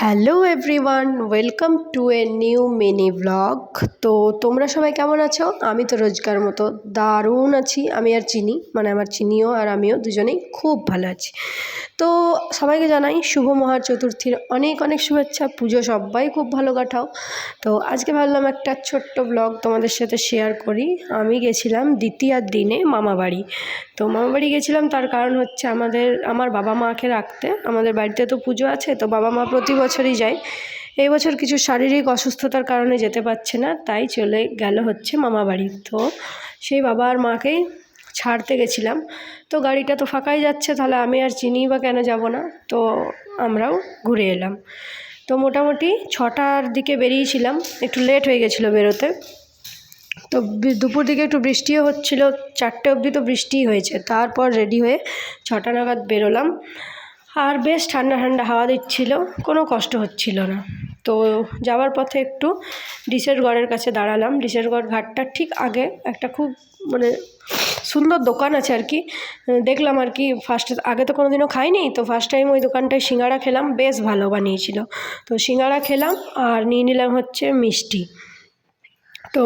Hello everyone, welcome to a new mini blog. তো তোমরা সবাই কেমন আছো? আমি তো রোজকার মতো দারুণ আছি। আমি আর চিনি, মানে আমার চিনিও আর আমিও দুজনেই খুব ভালো আছি। তো সবাইকে জানাই শুভ মহা চতুর্থীর অনেক অনেক শুভেচ্ছা। পুজো সবাই খুব ভালো কাটাও। তো আজকে ভাবলাম একটা ছোট্ট ব্লগ তোমাদের সাথে শেয়ার করি। আমি গেছিলাম দ্বিতীয়ার দিনে মামাবাড়ি। তো মামাবাড়ি গেছিলাম, তার কারণ হচ্ছে আমার বাবা মাকে রাখতে। আমাদের বাড়িতে তো পুজো আছে, তো বাবা মা প্রতি বছরই যায়। এই বছর কিছু শারীরিক অসুস্থতার কারণে যেতে পারছে না, তাই চলে গেল হচ্ছে মামাবাড়ি। তো সেই বাবা আর মাকেই ছাড়তে গেছিলাম। তো গাড়িটা তো ফাঁকাই যাচ্ছে, তাহলে আমি আর চিনি বা কেন যাব না। তো আমরাও ঘুরে এলাম। তো মোটামুটি 6টার দিকে বেরিয়েছিলাম, একটু লেট হয়ে গেছিলো বেরোতে। তো দুপুর দিকে একটু বৃষ্টিও হচ্ছিল, 4টে অবধি তো বৃষ্টিই হয়েছে। তারপর রেডি হয়ে 6টা নাগাদ বেরোলাম। আর বেশ ঠান্ডা ঠান্ডা হাওয়া দিচ্ছিল, কোনো কষ্ট হচ্ছিল না। তো যাওয়ার পথে একটু ডিসেরগড়ের কাছে দাঁড়ালাম। ডিসেরগড় ঘাটটার ঠিক আগে একটা খুব মানে সুন্দর দোকান আছে আর কি। দেখলাম আর কি, আগে তো কোনো দিনও খাইনি, তো ফার্স্ট টাইম ওই দোকানটায় সিঙ্গাড়া খেলাম, বেশ ভালো বানিয়েছিল। তো সিঙ্গাড়া খেলাম আর নিয়ে নিলাম হচ্ছে মিষ্টি। তো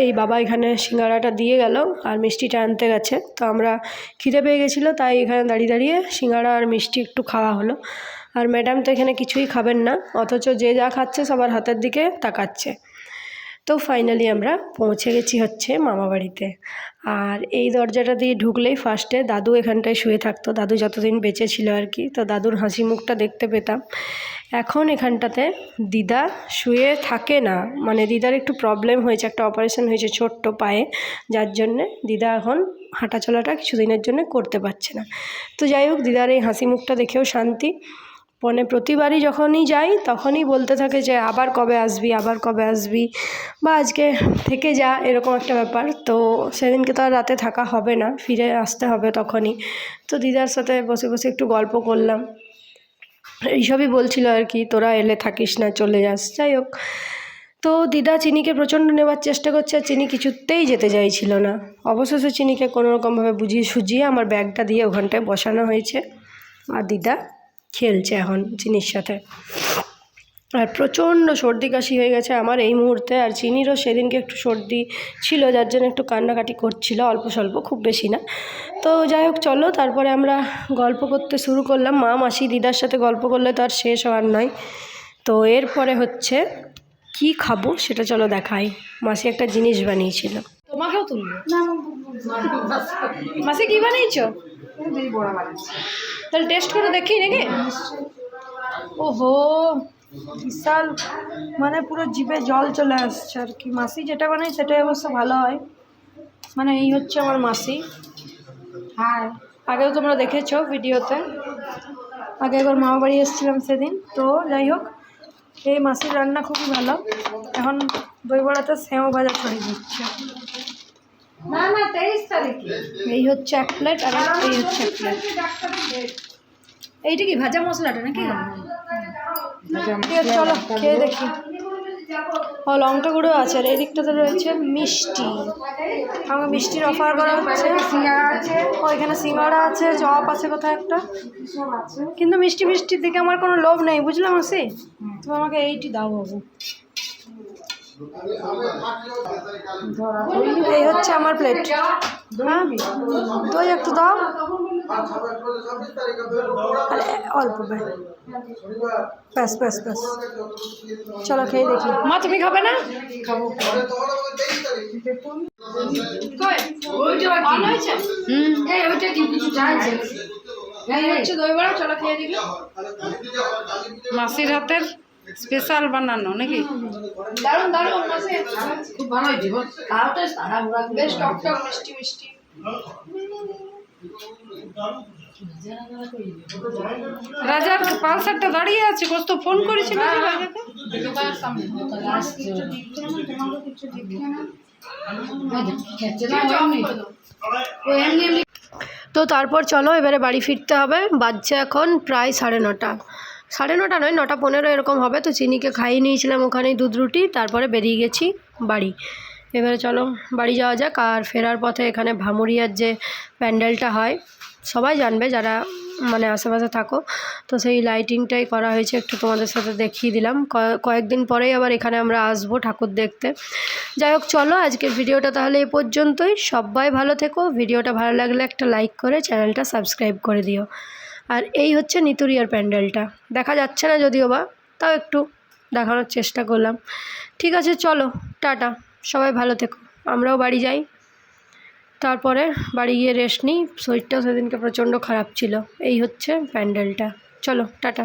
এই বাবা এখানে সিঙ্গাড়াটা দিয়ে গেল আর মিষ্টিটা আনতে গেছে। তো আমরা খিদে পেয়ে গেছিলো, তাই এখানে দাঁড়িয়ে দাঁড়িয়ে সিঙ্গাড়া আর মিষ্টি একটু খাওয়া হলো। আর ম্যাডাম তো এখানে কিছুই খাবেন না, অথচ যে যা খাচ্ছে সবার হাতের দিকে তাকাচ্ছে। তো ফাইনালি আমরা পৌঁছে গেছি হচ্ছে মামাবাড়িতে। আর এই দরজাটা দিয়ে ঢুকলেই ফার্স্টে দাদু এখানটায় শুয়ে থাকতো, দাদু যতদিন বেঁচে ছিল আর কি। তো দাদুর হাসি মুখটা দেখতে পেতাম। এখন এখানটাতে দিদা শুয়ে থাকে না, মানে দিদার একটু প্রবলেম হয়েছে, একটা অপারেশন হয়েছে ছোট্ট পায়ে, যার জন্যে দিদা এখন হাঁটা চলাটা কিছুদিনের জন্য করতে পারছে না। তো যাই হোক, দিদার এই হাসি মুখটা দেখেও শান্তি। মানে প্রতিবারই যখনই যাই তখনই বলতে থাকে যে আবার কবে আসবি, আবার কবে আসবি, বা আজকে থেকে যা, এরকম একটা ব্যাপার। তো সেদিনকে তো আর রাতে থাকা হবে না, ফিরে আসতে হবে তখনই। তো দিদার সাথে বসে বসে একটু গল্প করলাম, এইসবই বলছিল আর কি, তোরা এলে থাকিস না, চলে যাস। যাই হোক, তো দিদা চিনিকে প্রচণ্ড নেওয়ার চেষ্টা করছে, আর চিনি কিছুতেই যেতে চাইছিল না। অবশেষে চিনিকে কোনোরকমভাবে বুঝিয়ে সুঝিয়ে আমার ব্যাগটা দিয়ে ওখানটায় বসানো হয়েছে, আর দিদা খেলছে এখন চিনির সাথে। আর প্রচণ্ড সর্দি কাশি হয়ে গেছে আমার এই মুহূর্তে, আর চিনিরও সেদিনকে একটু সর্দি ছিল, যার জন্য একটু কান্নাকাটি করছিল, অল্প স্বল্প, খুব বেশি না। তো যাই হোক, চলো তারপরে আমরা গল্প করতে শুরু করলাম। মা মাসি দিদার সাথে গল্প করলে তো আর শেষ হওয়ার নয়। তো এরপরে হচ্ছে কি খাবো সেটা চলো দেখাই। মাসি একটা জিনিস বানিয়েছিল, তোমাকেও তুলবো। মাসি কি বানিয়েছো? তাহলে টেস্ট করে দেখি নাকি? ওহো, বিশাল, মানে পুরো জিভে জল চলে আসছে আর কি। মাসি যেটা বানায় সেটাই অবশ্য ভালো হয়। মানে এই হচ্ছে আমার মাসি। হ্যাঁ, আগেও তোমরা দেখেছো ভিডিওতে, আগে একবার মামা বাড়ি এসেছিলাম সেদিন। তো যাই হোক, এই মাসির রান্না খুবই ভালো। এখন দই বড়াতে সেও ভাজা ছড়িয়ে দিচ্ছে। এই হচ্ছে এক প্লেট, আর এই হচ্ছে এক প্লেট। এইটা কি ভাজা মশলাটা নাকি? চলো খেয়ে দেখি। ও লঙ্কা গুঁড়ো আছে, আর এই দিকটাতে রয়েছে মিষ্টি। আমাকে মিষ্টির অফার করা হচ্ছে। সিঙ্গাড়া আছে, ওইখানে সিঙ্গাড়া আছে, চপ আছে কোথায় একটা, কিন্তু মিষ্টি মিষ্টির দিকে আমার কোনো লোভ নেই, বুঝলাম মাসি। তুমি আমাকে এইটি দাও বাবু। এই হচ্ছে আমার প্লেট। হ্যাঁ, দই একটু দাও, অল্প ব্যাস ব্যাস ব্যাস। চলো খেয়ে দেখি। মা তুমি খাবে না? খাবো। দই বড়া, চলো খেয়ে দেখি। মাসির হাতের স্পেশাল বানানো নাকি? দারুণ দারুণ মাসি, খুব ভালো হয়েছে। বেশ টক টক মিষ্টি মিষ্টি। রাজার পালসারটা দাঁড়িয়ে আছে, কত ফোন করেছিল রাজাকে। তো তারপর চলো এবারে বাড়ি ফিরতে হবে। বাজছে এখন প্রায় 9:30, 9:30 নয়, 9:15 এরকম হবে। তো চিনিকে খাইয়ে নিয়েছিলাম ওখানেই দুধ রুটি, তারপরে বেরিয়ে গেছি বাড়ি। এবারে চলো বাড়ি যাওয়া যাক। আর ফেরার পথে এখানে ভামুরিয়ার যে প্যান্ডেলটা হয় সবাই জানবে যারা মানে আশেপাশে থাকো, তো সেই লাইটিংটাই করা হয়েছে, একটু তোমাদের সাথে দেখিয়ে দিলাম। কয়েকদিন পরেই আবার এখানে আমরা আসবো ঠাকুর দেখতে। যাই হোক, চলো আজকের ভিডিওটা তাহলে এ পর্যন্তই। সবাই ভালো থেকো। ভিডিওটা ভালো লাগলে একটা লাইক করে চ্যানেলটা সাবস্ক্রাইব করে দিও। আর এই হচ্ছে নিতুরিয়ার প্যান্ডেলটা, দেখা যাচ্ছে না যদিও বা, তাও একটু দেখানোর চেষ্টা করলাম। ঠিক আছে, চলো টাটা, সবাই ভালো থেকো। আমরাও বাড়ি যাই, তারপরে বাড়ি গিয়ে রেস্ট নিই। শরীরটাও সেদিনকে প্রচণ্ড খারাপ ছিল। এই হচ্ছে প্যান্ডেলটা। চলো টাটা।